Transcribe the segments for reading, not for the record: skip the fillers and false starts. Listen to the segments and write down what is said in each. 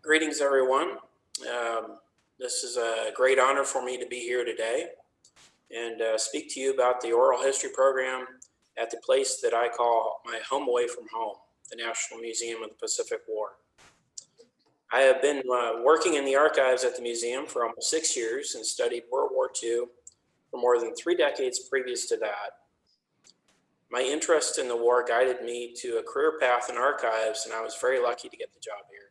Greetings, everyone. This is a great honor for me to be here today and speak to you about the oral history program at the place that I call my home away from home, the National Museum of the Pacific War. I have been working in the archives at the museum for almost 6 years and studied World War II for more than 3 decades previous to that. My interest in the war guided me to a career path in archives, and I was very lucky to get the job here.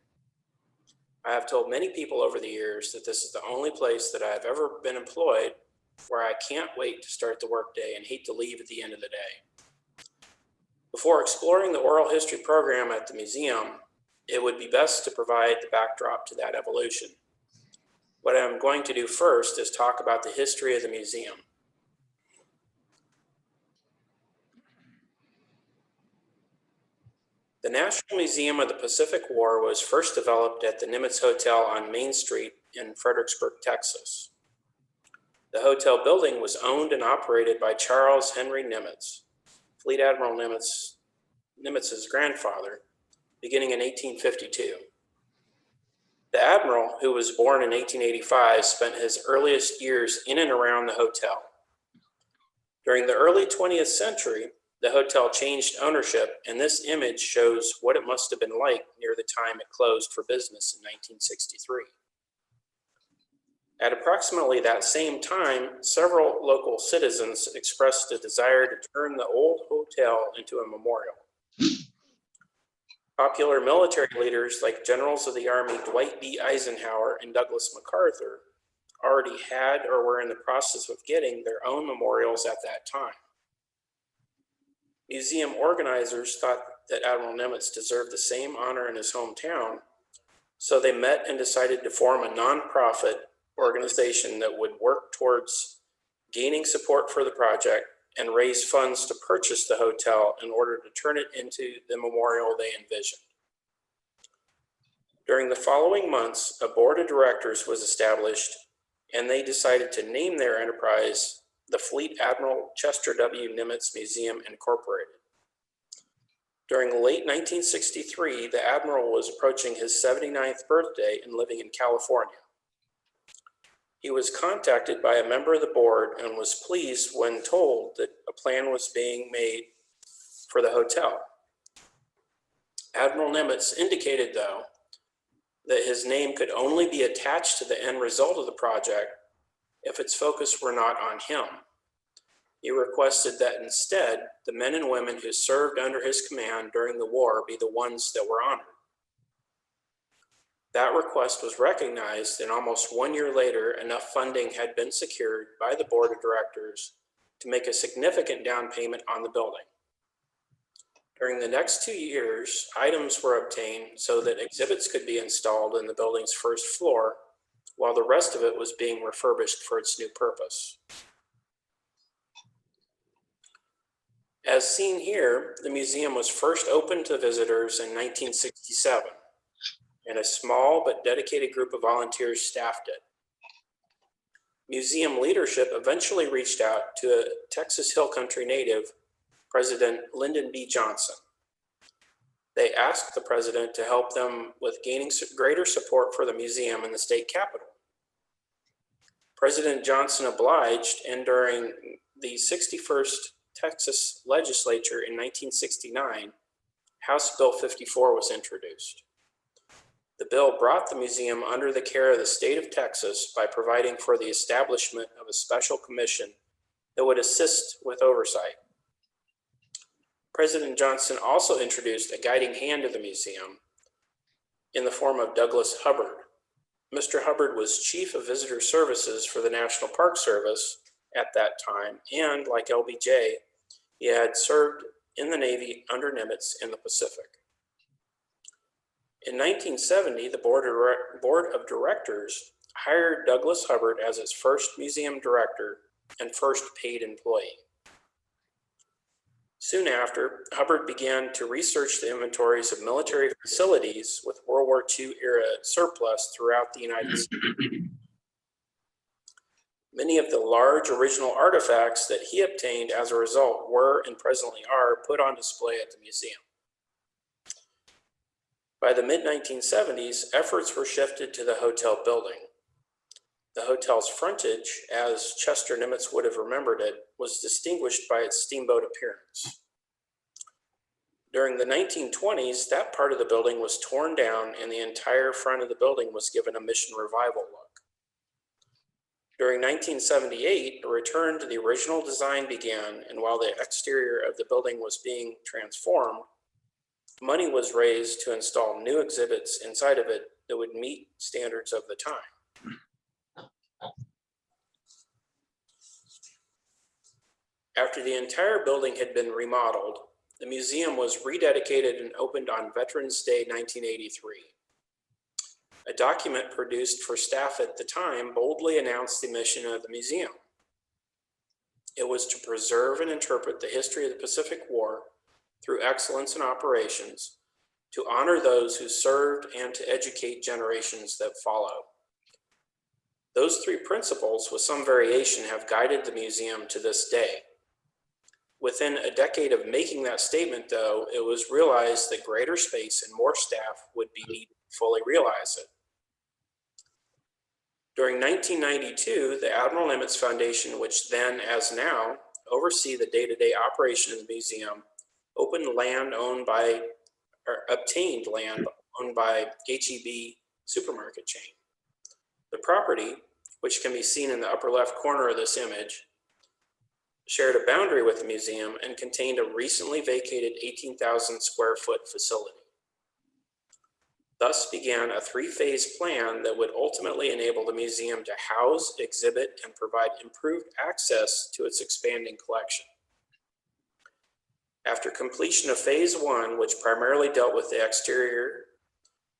I have told many people over the years that this is the only place that I've ever been employed where I can't wait to start the workday and hate to leave at the end of the day. Before exploring the oral history program at the museum, it would be best to provide the backdrop to that evolution. What I'm going to do first is talk about the history of the museum. The National Museum of the Pacific War was first developed at the Nimitz Hotel on Main Street in Fredericksburg, Texas. The hotel building was owned and operated by Charles Henry Nimitz, Fleet Admiral Nimitz's grandfather, beginning in 1852. The Admiral, who was born in 1885, spent his earliest years in and around the hotel. During the early 20th century, the hotel changed ownership, and this image shows what it must have been like near the time it closed for business in 1963. At approximately that same time, several local citizens expressed a desire to turn the old hotel into a memorial. Popular military leaders like Generals of the Army Dwight D. Eisenhower and Douglas MacArthur already had or were in the process of getting their own memorials at that time. Museum organizers thought that Admiral Nimitz deserved the same honor in his hometown, so they met and decided to form a nonprofit organization that would work towards gaining support for the project and raise funds to purchase the hotel in order to turn it into the memorial they envisioned. During the following months, a board of directors was established, and they decided to name their enterprise the Fleet Admiral Chester W. Nimitz Museum, Incorporated. During late 1963, the Admiral was approaching his 79th birthday and living in California. He was contacted by a member of the board and was pleased when told that a plan was being made for the hotel. Admiral Nimitz indicated, though, that his name could only be attached to the end result of the project if its focus were not on him. He requested that instead, the men and women who served under his command during the war be the ones that were honored. That request was recognized, and almost 1 year later, enough funding had been secured by the board of directors to make a significant down payment on the building. During the next 2 years, items were obtained so that exhibits could be installed in the building's first floor, while the rest of it was being refurbished for its new purpose. As seen here, the museum was first opened to visitors in 1967, and a small but dedicated group of volunteers staffed it. Museum leadership eventually reached out to a Texas Hill Country native, President Lyndon B. Johnson. They asked the president to help them with gaining greater support for the museum in the state capitol. President Johnson obliged, and during the 61st Texas legislature in 1969, House Bill 54 was introduced. The bill brought the museum under the care of the state of Texas by providing for the establishment of a special commission that would assist with oversight. President Johnson also introduced a guiding hand to the museum in the form of Douglas Hubbard. Mr. Hubbard was Chief of Visitor Services for the National Park Service at that time, and like LBJ, he had served in the Navy under Nimitz in the Pacific. In 1970, the board of directors hired Douglas Hubbard as its first museum director and first paid employee. Soon after, Hubbard began to research the inventories of military facilities with World War II era surplus throughout the United States. Many of the large original artifacts that he obtained as a result were and presently are put on display at the museum. By the mid-1970s, efforts were shifted to the hotel building. The hotel's frontage, as Chester Nimitz would have remembered it, was distinguished by its steamboat appearance. During the 1920s, that part of the building was torn down and the entire front of the building was given a Mission Revival look. During 1978, a return to the original design began, and while the exterior of the building was being transformed, money was raised to install new exhibits inside of it that would meet standards of the time. After the entire building had been remodeled, the museum was rededicated and opened on Veterans Day 1983. A document produced for staff at the time boldly announced the mission of the museum. It was to preserve and interpret the history of the Pacific War through excellence in operations, to honor those who served, and to educate generations that follow. Those three principles, with some variation, have guided the museum to this day. Within a decade of making that statement, though, it was realized that greater space and more staff would be needed to fully realize it. During 1992, the Admiral Nimitz Foundation, which then, as now, oversee the day-to-day operation of the museum, obtained land owned by HEB supermarket chain. The property, which can be seen in the upper left corner of this image, shared a boundary with the museum and contained a recently vacated 18,000 square foot facility. Thus began a three-phase plan that would ultimately enable the museum to house, exhibit, and provide improved access to its expanding collection. After completion of phase one, which primarily dealt with the exterior,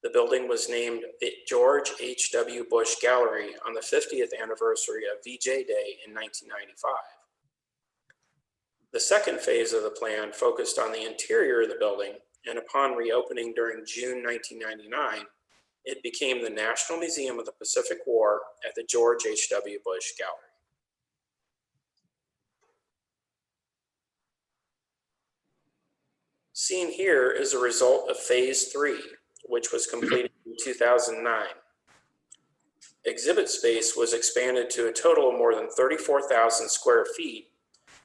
the building was named the George H.W. Bush Gallery on the 50th anniversary of VJ Day in 1995. The second phase of the plan focused on the interior of the building, and upon reopening during June 1999, it became the National Museum of the Pacific War at the George H.W. Bush Gallery. Seen here is a result of phase three, which was completed in 2009. Exhibit space was expanded to a total of more than 34,000 square feet,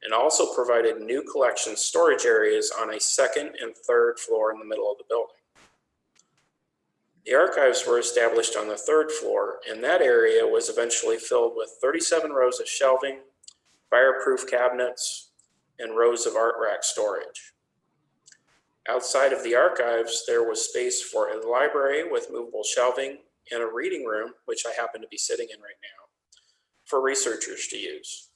and also provided new collection storage areas on a second and third floor in the middle of the building. The archives were established on the third floor, and that area was eventually filled with 37 rows of shelving, fireproof cabinets, and rows of art rack storage. Outside of the archives, there was space for a library with movable shelving and a reading room, which I happen to be sitting in right now, for researchers to use.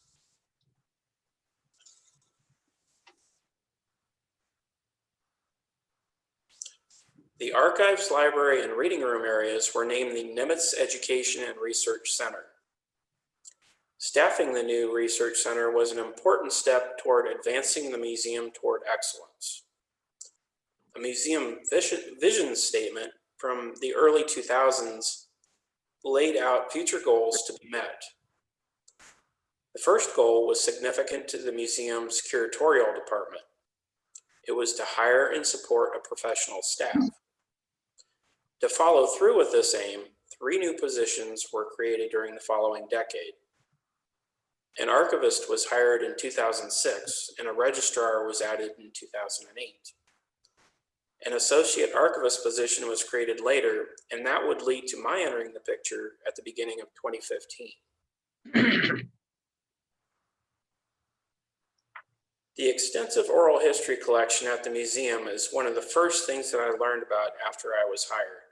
The archives, library, and reading room areas were named the Nimitz Education and Research Center. Staffing the new research center was an important step toward advancing the museum toward excellence. A museum vision statement from the early 2000s laid out future goals to be met. The first goal was significant to the museum's curatorial department. It was to hire and support a professional staff. To follow through with this aim, 3 new positions were created during the following decade. An archivist was hired in 2006, and a registrar was added in 2008. An associate archivist position was created later, and that would lead to my entering the picture at the beginning of 2015. The extensive oral history collection at the museum is one of the first things that I learned about after I was hired.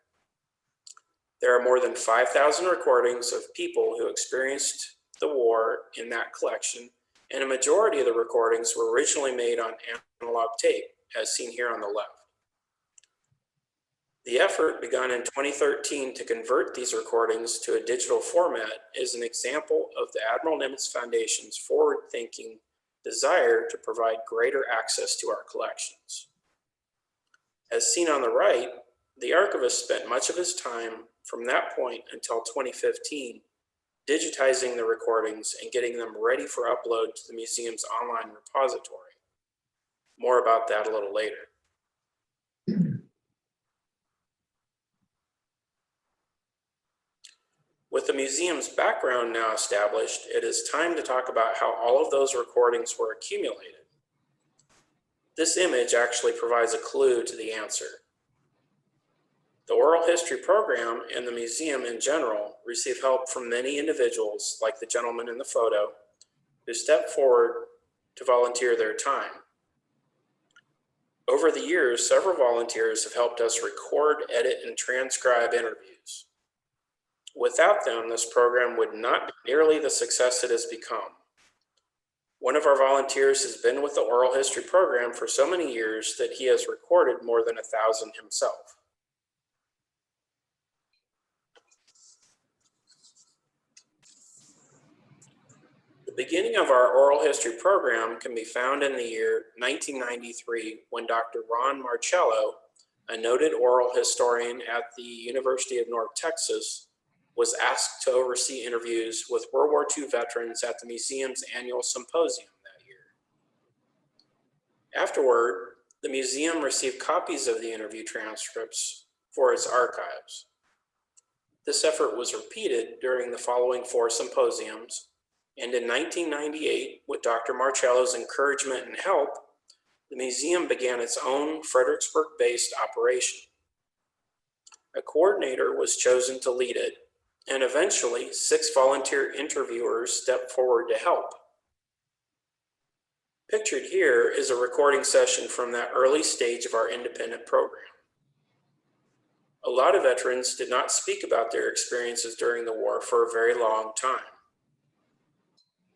There are more than 5,000 recordings of people who experienced the war in that collection, and a majority of the recordings were originally made on analog tape, as seen here on the left. The effort begun in 2013 to convert these recordings to a digital format is an example of the Admiral Nimitz Foundation's forward-thinking desire to provide greater access to our collections. As seen on the right, the archivist spent much of his time from that point until 2015 digitizing the recordings and getting them ready for upload to the museum's online repository. More about that a little later. With the museum's background now established, it is time to talk about how all of those recordings were accumulated. This image actually provides a clue to the answer. The oral history program and the museum in general receive help from many individuals, like the gentleman in the photo, who step forward to volunteer their time. Over the years, several volunteers have helped us record, edit, and transcribe interviews. Without them, this program would not be nearly the success it has become. One of our volunteers has been with the oral history program for so many years that he has recorded more than 1,000 himself. The beginning of our oral history program can be found in the year 1993 when Dr. Ron Marcello, a noted oral historian at the University of North Texas, was asked to oversee interviews with World War II veterans at the museum's annual symposium that year. Afterward, the museum received copies of the interview transcripts for its archives. This effort was repeated during the following 4 symposiums, and in 1998, with Dr. Marcello's encouragement and help, the museum began its own Fredericksburg-based operation. A coordinator was chosen to lead it, and eventually 6 volunteer interviewers stepped forward to help. Pictured here is a recording session from that early stage of our independent program. A lot of veterans did not speak about their experiences during the war for a very long time.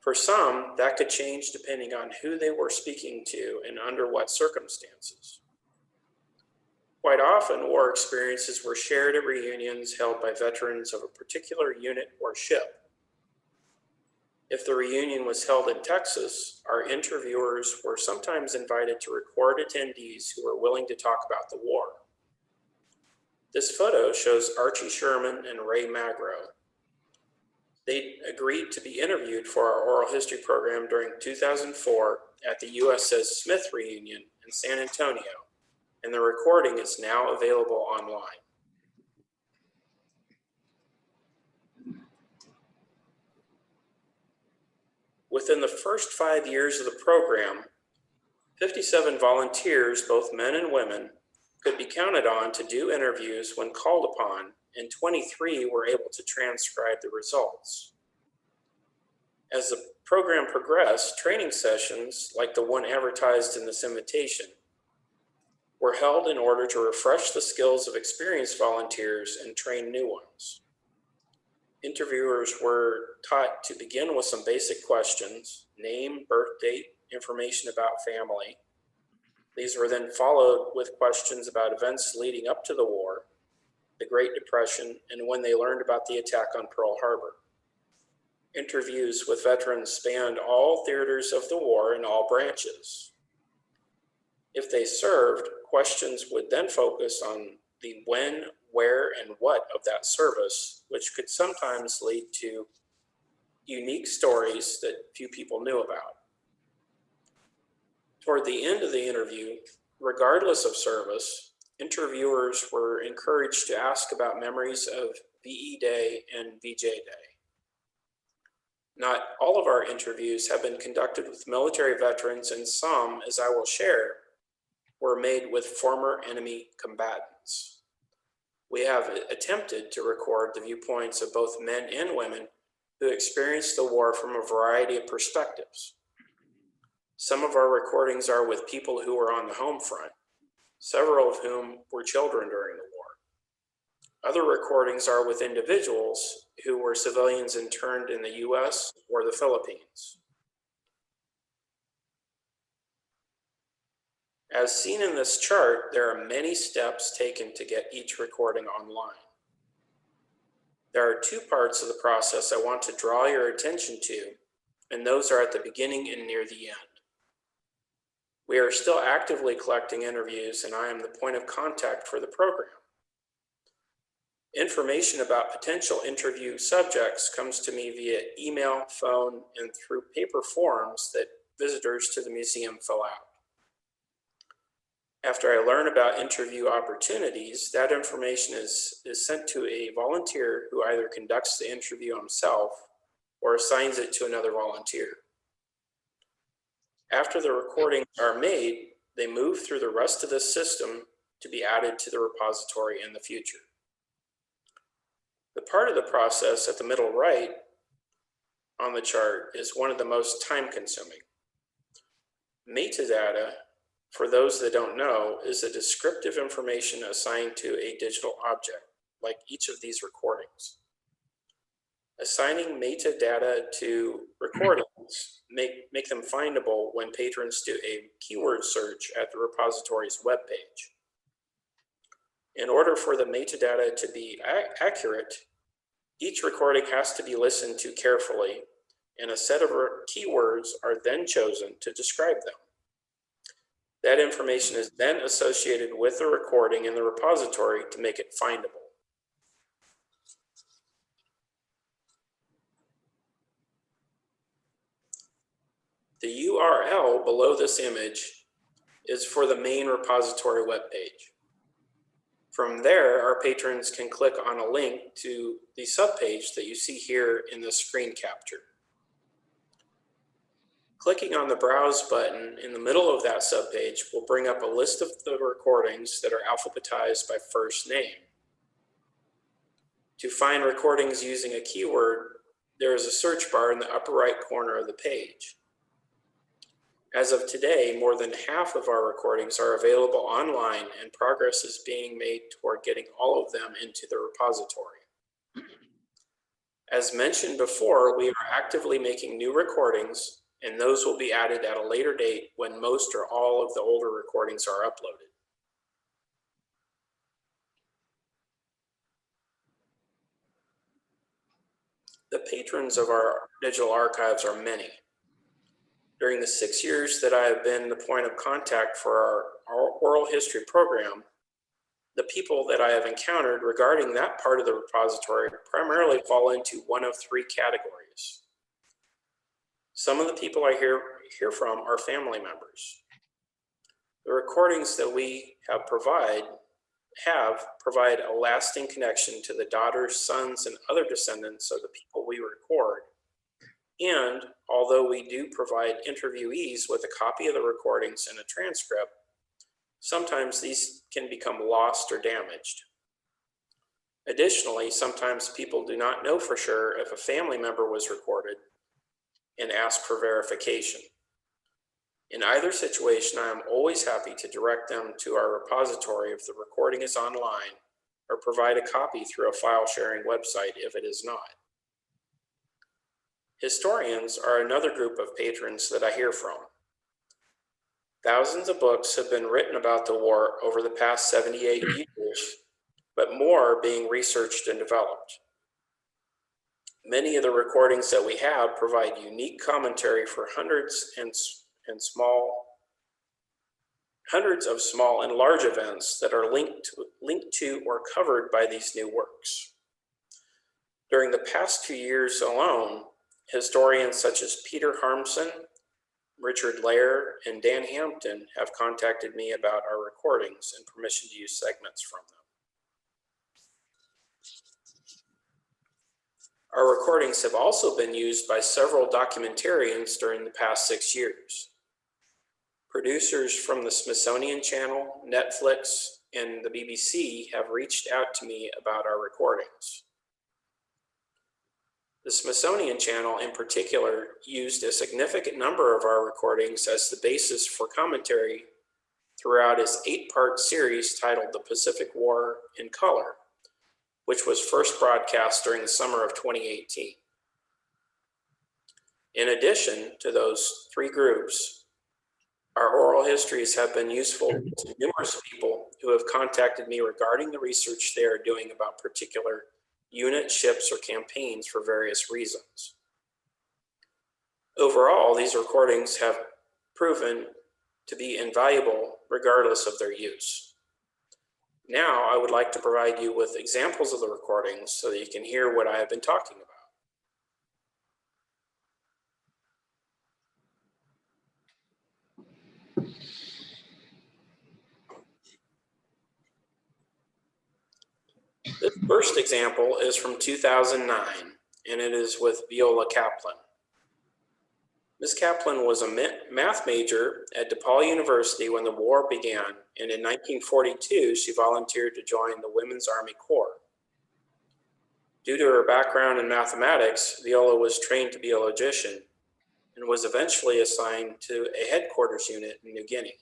For some, that could change depending on who they were speaking to and under what circumstances. Quite often, war experiences were shared at reunions held by veterans of a particular unit or ship. If the reunion was held in Texas, our interviewers were sometimes invited to record attendees who were willing to talk about the war. This photo shows Archie, Sherman, and Ray Magro. They agreed to be interviewed for our oral history program during 2004 at the USS Smith reunion in San Antonio, and the recording is now available online. Within the first 5 years of the program, 57 volunteers, both men and women, could be counted on to do interviews when called upon, and 23 were able to transcribe the results. As the program progressed, training sessions, like the one advertised in this invitation, were held in order to refresh the skills of experienced volunteers and train new ones. Interviewers were taught to begin with some basic questions: name, birth date, information about family. These were then followed with questions about events leading up to the war, the Great Depression, and when they learned about the attack on Pearl Harbor. Interviews with veterans spanned all theaters of the war in all branches. If they served, questions would then focus on the when, where, and what of that service, which could sometimes lead to unique stories that few people knew about. Toward the end of the interview, regardless of service, interviewers were encouraged to ask about memories of VE Day and VJ Day. Not all of our interviews have been conducted with military veterans, and some, as I will share, were made with former enemy combatants. We have attempted to record the viewpoints of both men and women who experienced the war from a variety of perspectives. Some of our recordings are with people who were on the home front, several of whom were children during the war. Other recordings are with individuals who were civilians interned in the US or the Philippines. As seen in this chart, there are many steps taken to get each recording online. There are 2 parts of the process I want to draw your attention to, and those are at the beginning and near the end. We are still actively collecting interviews, and I am the point of contact for the program. Information about potential interview subjects comes to me via email, phone, and through paper forms that visitors to the museum fill out. After I learn about interview opportunities, that information is sent to a volunteer who either conducts the interview himself or assigns it to another volunteer. After the recordings are made, they move through the rest of the system to be added to the repository in the future. The part of the process at the middle right on the chart is one of the most time-consuming. Metadata, for those that don't know, is the descriptive information assigned to a digital object, like each of these recordings. Assigning metadata to recordings make them findable when patrons do a keyword search at the repository's webpage. In order for the metadata to be accurate, each recording has to be listened to carefully, and a set of keywords are then chosen to describe them. That information is then associated with the recording in the repository to make it findable. The URL below this image is for the main repository webpage. From there, our patrons can click on a link to the subpage that you see here in the screen capture. Clicking on the Browse button in the middle of that subpage will bring up a list of the recordings that are alphabetized by first name. To find recordings using a keyword, there is a search bar in the upper right corner of the page. As of today, more than half of our recordings are available online, and progress is being made toward getting all of them into the repository. As mentioned before, we are actively making new recordings, and those will be added at a later date when most or all of the older recordings are uploaded. The patrons of our digital archives are many. During the 6 years that I have been the point of contact for our oral history program, the people that I have encountered regarding that part of the repository primarily fall into one of three categories. Some of the people I hear from are family members. The recordings that we provide a lasting connection to the daughters, sons, and other descendants of the people we record. And although we do provide interviewees with a copy of the recordings and a transcript, sometimes these can become lost or damaged. Additionally, sometimes people do not know for sure if a family member was recorded and ask for verification. In either situation, I am always happy to direct them to our repository if the recording is online, or provide a copy through a file sharing website if it is not. Historians are another group of patrons that I hear from. Thousands of books have been written about the war over the past 78 years, but more are being researched and developed. Many of the recordings that we have provide unique commentary for hundreds of small and large events that are linked to or covered by these new works. During the past 2 years alone, historians such as Peter Harmson, Richard Lair, and Dan Hampton have contacted me about our recordings and permission to use segments from them. Our recordings have also been used by several documentarians during the past 6 years. Producers from the Smithsonian Channel, Netflix, and the BBC have reached out to me about our recordings. The Smithsonian Channel in particular used a significant number of our recordings as the basis for commentary throughout its 8-part series titled The Pacific War in Color, which was first broadcast during the summer of 2018. In addition to those 3 groups, our oral histories have been useful to numerous people who have contacted me regarding the research they are doing about particular units, ships, or campaigns for various reasons. Overall, these recordings have proven to be invaluable regardless of their use. Now, I would like to provide you with examples of the recordings so that you can hear what I have been talking about. This first example is from 2009, and it is with Viola Kaplan. Ms. Kaplan was a math major at DePaul University when the war began, and in 1942, she volunteered to join the Women's Army Corps. Due to her background in mathematics, Viola was trained to be a logician and was eventually assigned to a headquarters unit in New Guinea.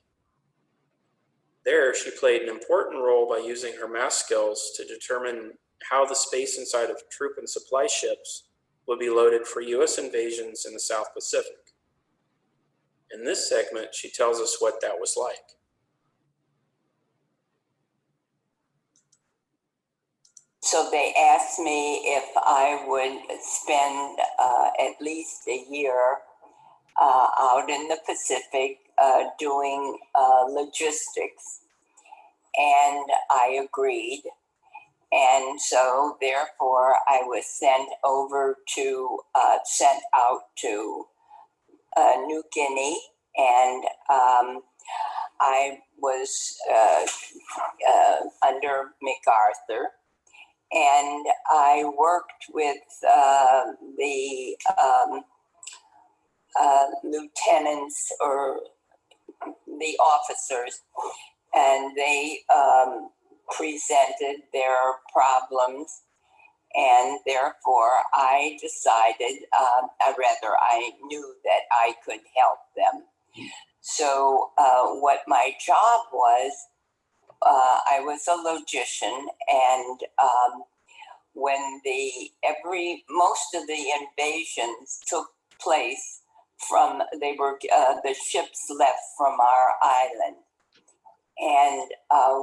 There, she played an important role by using her math skills to determine how the space inside of troop and supply ships would be loaded for U.S. invasions in the South Pacific. In this segment, she tells us what that was like. So they asked me if I would spend at least a year out in the Pacific doing logistics. And I agreed. And so therefore I was sent out to New Guinea, and I was under MacArthur, and I worked with the lieutenants or the officers, and they presented their problems. And therefore, I decided, I knew that I could help them. So what my job was, I was a logician, and when most of the invasions took place the ships left from our island. And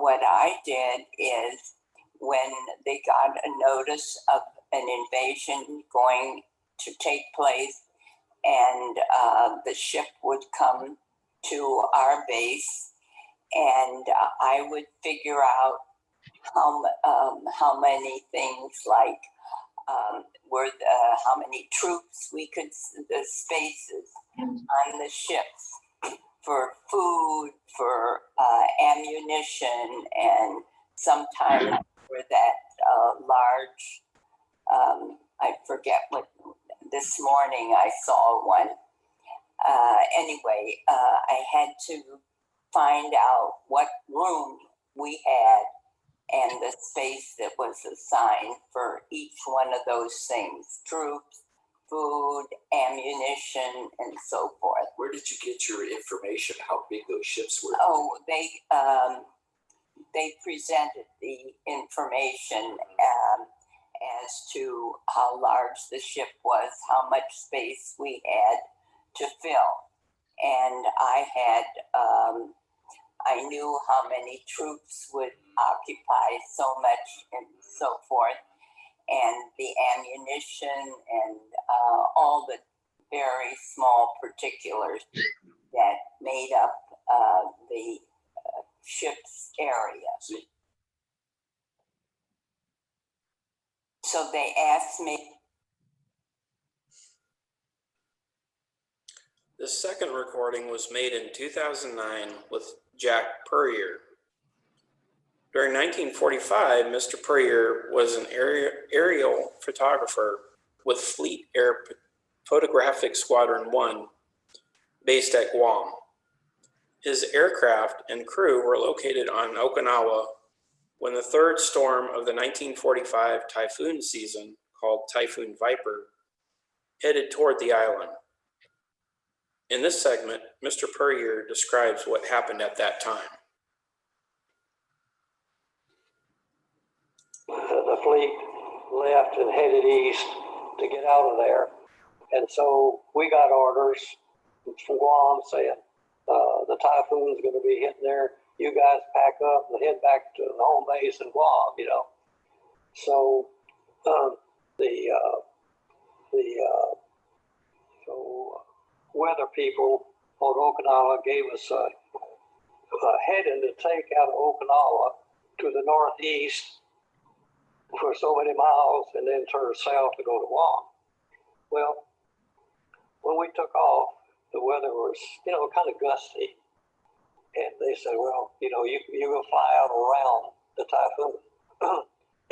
what I did is, when they got a notice of an invasion going to take place, and the ship would come to our base, and I would figure out how many things like how many troops the spaces on the ships for food, for ammunition, and sometimes for that large, I forget what, this morning I saw one. Anyway, I had to find out what room we had and the space that was assigned for each one of those things: troops, food, ammunition, and so forth. Where did you get your information, how big those ships were? Oh, they presented the information as to how large the ship was, how much space we had to fill. And I knew how many troops would occupy so much and so forth, and the ammunition and all the very small particulars that made up the ship's area. So they asked me. The second recording was made in 2009 with Jack Purrier. During 1945, Mr. Purrier was an aerial photographer with Fleet Air Photographic Squadron 1 based at Guam. His aircraft and crew were located on Okinawa when the third storm of the 1945 typhoon season, called Typhoon Viper, headed toward the island. In this segment, Mr. Purrier describes what happened at that time. The fleet left and headed east to get out of there. And so we got orders from Guam saying, the typhoon's going to be hitting there. You guys pack up and head back to the home base in Guam, you know. So the weather people on Okinawa gave us a heading to take out of Okinawa to the northeast for so many miles and then turn south to go to Guam. Well, when we took off, the weather was, kind of gusty. And they said, well, you will fly out around the typhoon.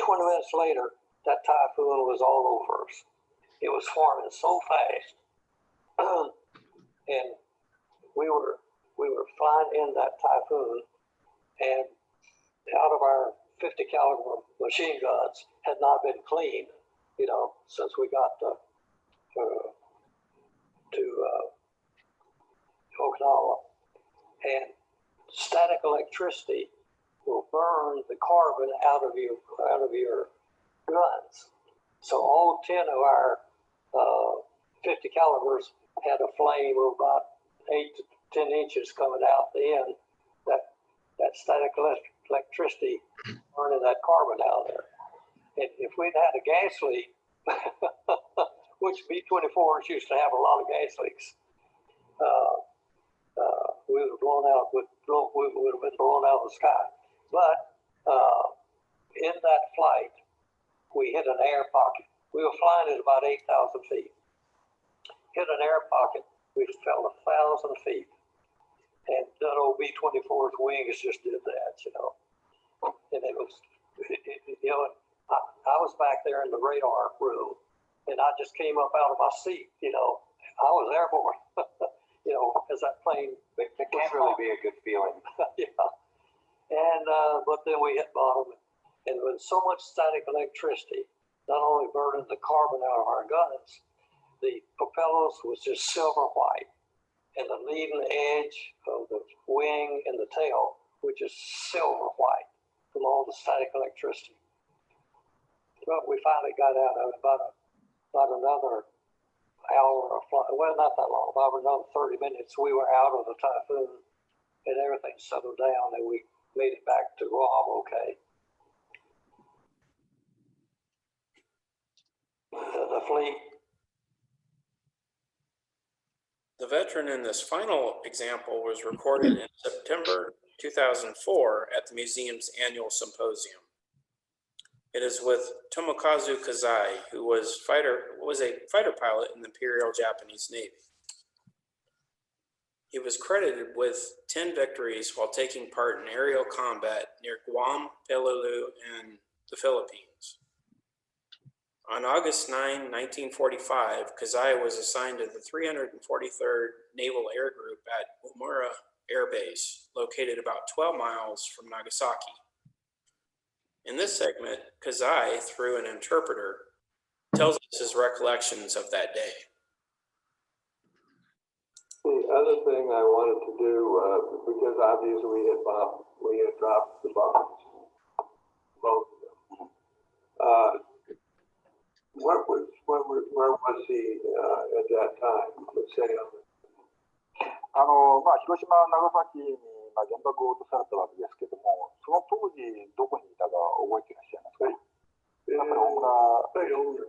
20 minutes later, that typhoon was all over us. It was forming so fast. And we were flying in that typhoon, and out of our 50 caliber machine guns had not been cleaned, since we got to Okinawa. And static electricity will burn the carbon out of your guns. So all 10 of our 50 calibers had a flame of about 8 to 10 inches coming out the end. That static electricity burning that carbon out there. And if we'd had a gas leak, which B-24s used to have a lot of gas leaks, we would have been blown out of the sky. But in that flight, we hit an air pocket. We were flying at about 8,000 feet. Hit an air pocket, we fell 1,000 feet. And that old B-24's wings just did that, And it was, I was back there in the radar room, and I just came up out of my seat, I was airborne, as that plane. It can't really be a good feeling. Yeah. And, but then we hit bottom, and with so much static electricity, not only burning the carbon out of our guns, the propellers was just silver white, and the leading edge of the wing and the tail were just silver white from all the static electricity. But we finally got out of it about another hour of flight. Well, not that long, about another 30 minutes. We were out of the typhoon, and everything settled down, and we made it back to Guam okay. The fleet. The veteran in this final example was recorded in September 2004 at the museum's annual symposium. It is with Tomokazu Kazai, who was a fighter pilot in the Imperial Japanese Navy. He was credited with 10 victories while taking part in aerial combat near Guam, Peleliu, and the Philippines. On August 9, 1945, Kazai was assigned to the 343rd Naval Air Group at Omura Air Base, located about 12 miles from Nagasaki. In this segment, Kazai, through an interpreter, tells us his recollections of that day. The other thing I wanted to do, because obviously we had dropped the bombs, both of them. Where was he at that time? Let's say 広島、長崎に原爆を落とされたわけですけども、その当時どこにいたか覚えていらっしゃいますか？やっぱり大村。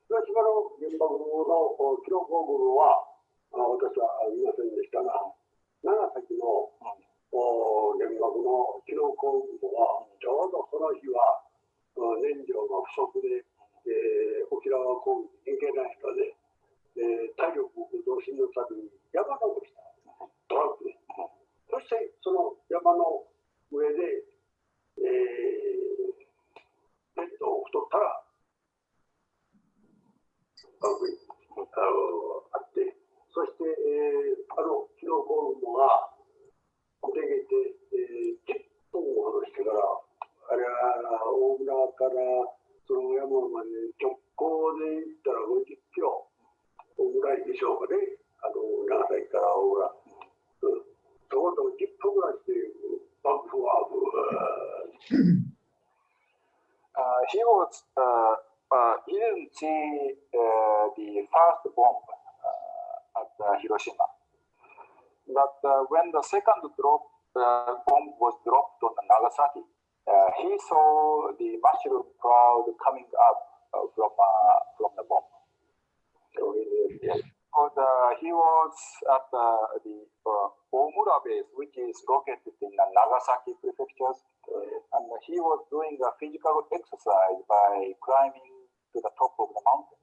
広島の原爆の記録本部は私は見ませんでしたが、長崎の原爆の記録本部はちょうどその日は燃料が不足で、沖縄攻撃に行けないので、体力増進のために山登りしたトラックで、そしてその山の上で、ベッドを太ったらあって、そして、キノコ雲が出てきて、10分ほどしてから、あれは大村からその山まで直行で行ったら50キロぐらいでしょうかね、長崎から大村。そこと10分ぐらいして爆風はHe was, he didn't see the first bomb at Hiroshima. But when the second bomb was dropped on Nagasaki, he saw the mushroom cloud coming up from the bomb. So he was at the Omura base, which is located in Nagasaki prefecture, and he was doing a physical exercise by climbing to the top of the mountain,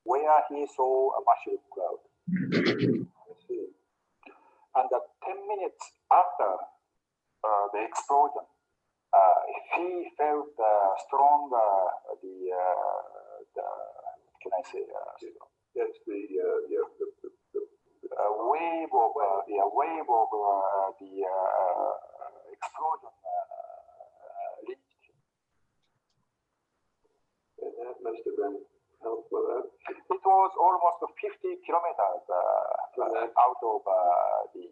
where he saw a mushroom cloud. And 10 minutes after the explosion, he felt strong, can I say, That's the, yeah, wave of the explosion reached him. and that must have been helpful. It was almost 50 kilometers out of the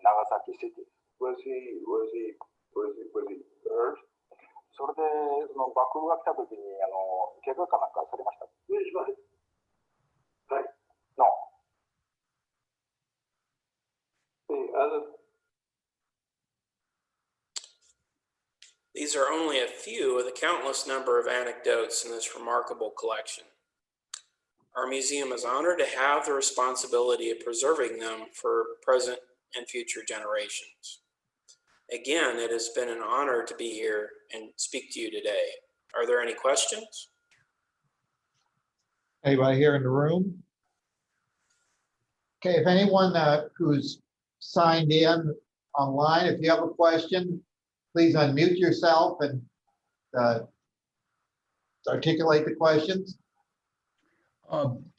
Nagasaki city. Was he hurt? それでその爆風が来た時に怪我かなんかされました？ Right. No. The other, These are only a few of the countless number of anecdotes in this remarkable collection. Our museum is honored to have the responsibility of preserving them for present and future generations. Again, it has been an honor to be here and speak to you today. Are there any questions? Anybody here in the room? Okay, if anyone who's signed in online, if you have a question, please unmute yourself and articulate the questions.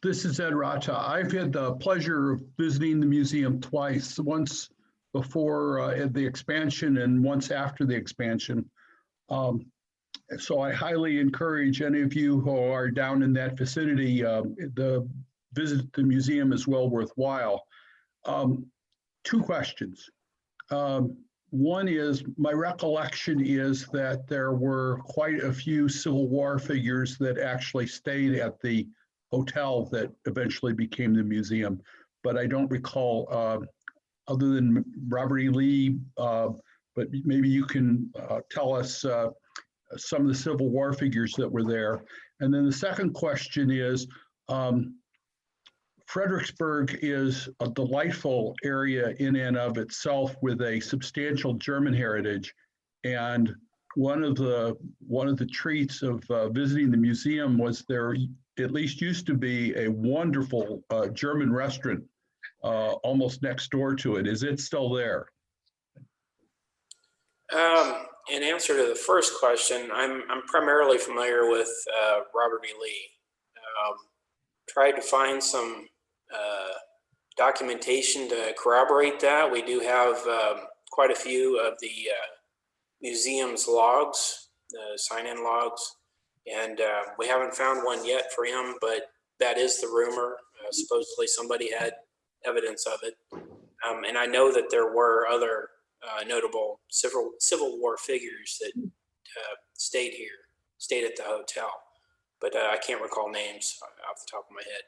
This is Ed Racha. I've had the pleasure of visiting the museum twice, once before the expansion and once after the expansion. So I highly encourage any of you who are down in that vicinity, the visit to the museum is well worthwhile. Two questions. One is, my recollection is that there were quite a few Civil War figures that actually stayed at the hotel that eventually became the museum, but I don't recall, other than Robert E. Lee, but maybe you can tell us some of the Civil War figures that were there. And then the second question is, Fredericksburg is a delightful area in and of itself with a substantial German heritage. And one of the treats of visiting the museum was there at least used to be a wonderful German restaurant almost next door to it. Is it still there? In answer to the first question, I'm primarily familiar with Robert E. Lee. Tried to find some documentation to corroborate that. We do have quite a few of the museum's logs, the sign-in logs, and we haven't found one yet for him, but that is the rumor. Supposedly somebody had evidence of it. And I know that there were other notable Civil War figures that stayed at the hotel, but I can't recall names off the top of my head.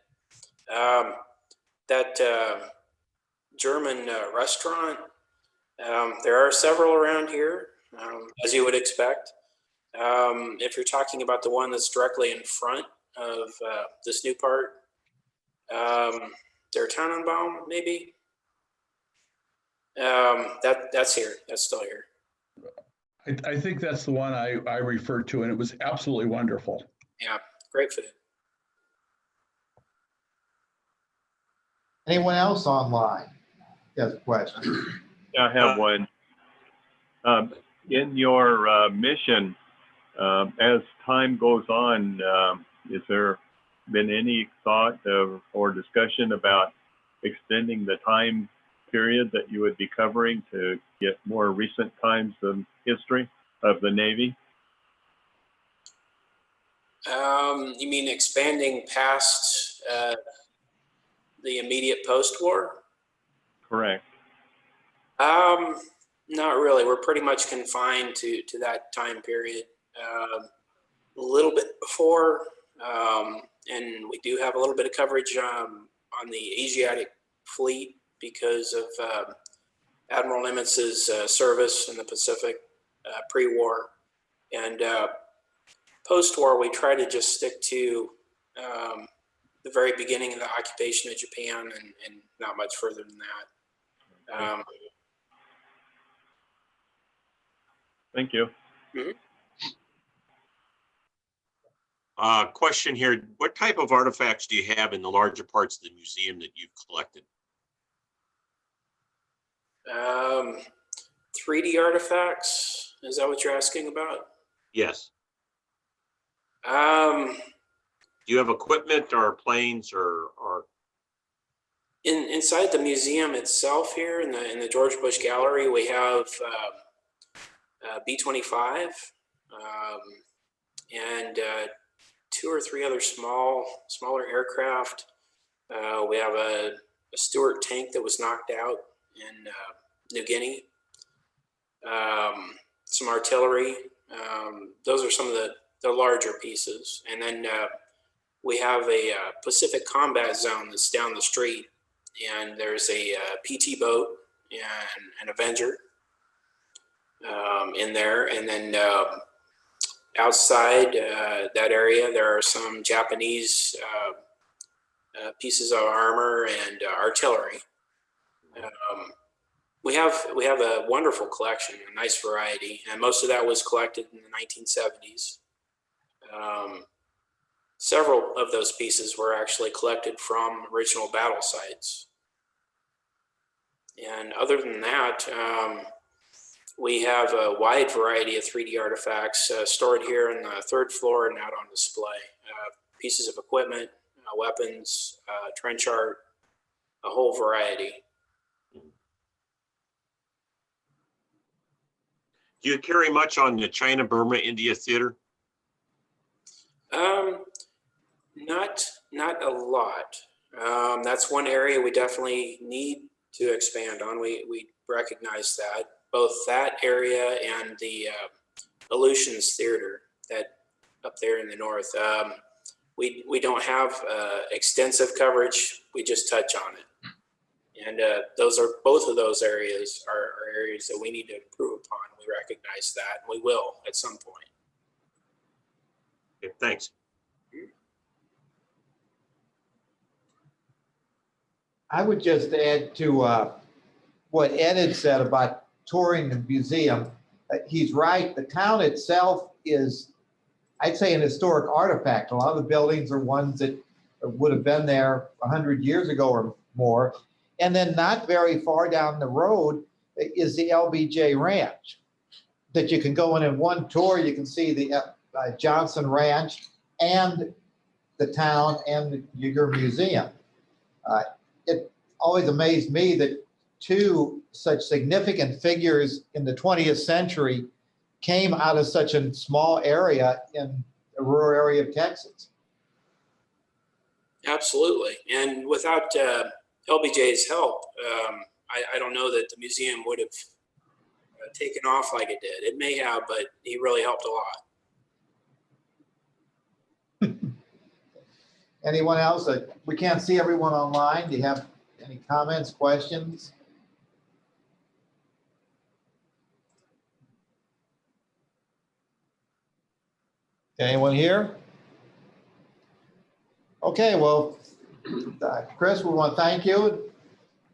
That German restaurant, there are several around here, as you would expect. If you're talking about the one that's directly in front of this new part, Der Tannenbaum, maybe? That's here. That's still here. I think that's the one I referred to, and it was absolutely wonderful. Yeah, great food. Anyone else online has a question? I have one. In your mission, as time goes on, is there been any thought or discussion about extending the time period that you would be covering to get more recent times of history of the Navy? You mean expanding past the immediate post-war? Correct. Not really. We're pretty much confined to that time period. A little bit before, and we do have a little bit of coverage on the Asiatic fleet because of Admiral Nimitz's service in the Pacific pre-war. And post-war, we try to just stick to the very beginning of the occupation of Japan and not much further than that. Thank you. Question here, what type of artifacts do you have in the larger parts of the museum that you've collected? 3D artifacts, is that what you're asking about? Yes. Um, Do you have equipment or planes or inside the museum itself here in the George Bush Gallery, we have B-25 and 2 or 3 other smaller aircraft. We have a Stuart tank that was knocked out in New Guinea. Some artillery. Those are some of the larger pieces. And then we have a Pacific Combat Zone that's down the street. And there's a PT boat and an Avenger in there. And then outside that area, there are some Japanese pieces of armor and artillery. We have a wonderful collection, a nice variety, and most of that was collected in the 1970s. Several of those pieces were actually collected from original battle sites. And other than that, we have a wide variety of 3D artifacts stored here on the 3rd floor and out on display. Pieces of equipment, weapons, trench art, a whole variety. do you carry much on the China, Burma, India theater? Not a lot. That's one area we definitely need to expand on. We recognize that, both that area and the Aleutians Theater that up there in the north. We don't have extensive coverage. We just touch on it. And both of those areas are areas that we need to improve upon. We recognize that. We will at some point. Okay, thanks. I would just add to what Ed had said about touring the museum. He's right. The town itself is, I'd say, an historic artifact. A lot of the buildings are ones that would have been there 100 years ago or more. And then not very far down the road is the LBJ Ranch that you can go in one tour. You can see the Johnson Ranch and the town and your museum. It always amazed me that 2 such significant figures in the 20th century came out of such a small area in a rural area of Texas. Absolutely. And without LBJ's help, I don't know that the museum would have taken off like it did. It may have, but he really helped a lot. Anyone else? We can't see everyone online. Do you have any comments, questions? Anyone here? Okay, well, Chris, we want to thank you.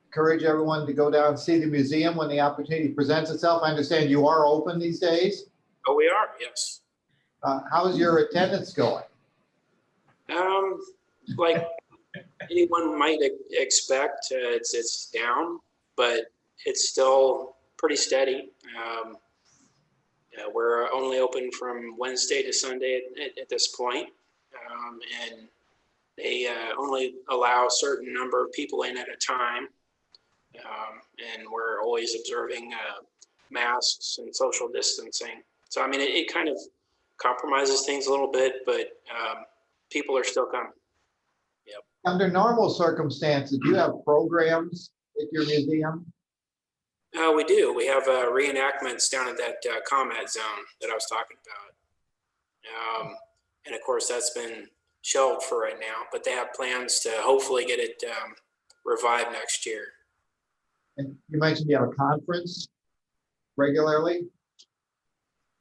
Encourage everyone to go down and see the museum when the opportunity presents itself. I understand you are open these days. Oh, we are, yes. How's your attendance going? Like anyone might expect, it's down, but it's still pretty steady. We're only open from Wednesday to Sunday at this point, and they only allow a certain number of people in at a time, and we're always observing masks and social distancing. So, I mean, it kind of compromises things a little bit, but people are still coming. Yep. Under normal circumstances, do you have programs at your museum? We do. We have reenactments down at that combat zone that I was talking about. And of course, that's been shelved for right now, but they have plans to hopefully get it revived next year. And you mentioned you have a conference regularly?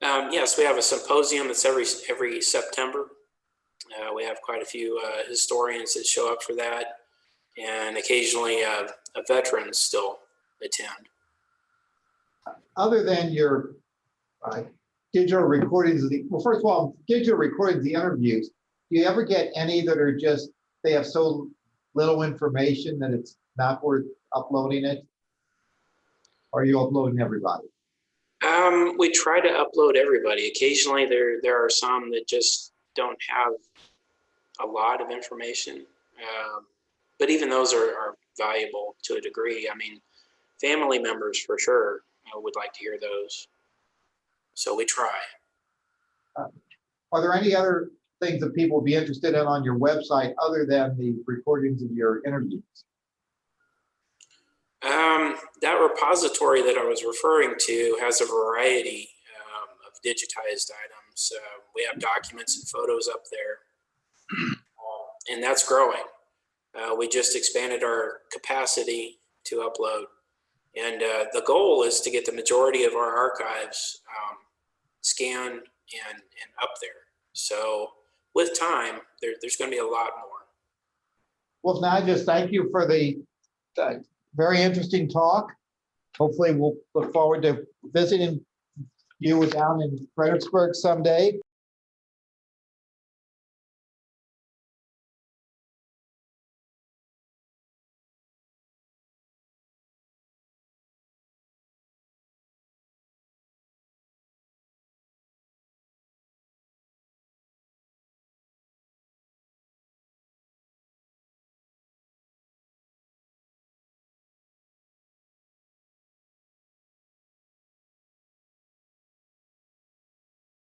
Yes, we have a symposium that's every September. We have quite a few historians that show up for that, and occasionally veterans still attend. Other than your digital recordings well, first of all, digital recordings, the interviews, do you ever get any that are just, they have so little information that it's not worth uploading it? Or are you uploading everybody? We try to upload everybody. Occasionally there are some that just don't have a lot of information. But even those are valuable to a degree. I mean, family members for sure would like to hear those. So we try. Are there any other things that people will be interested in on your website other than the recordings of your interviews? That repository that I was referring to has a variety of digitized items. We have documents and photos up there, and that's growing. We just expanded our capacity to upload, and the goal is to get the majority of our archives scanned and up there. So with time, there's going to be a lot more. Well, now I just thank you for the very interesting talk. Hopefully we'll look forward to visiting you down in Fredericksburg someday.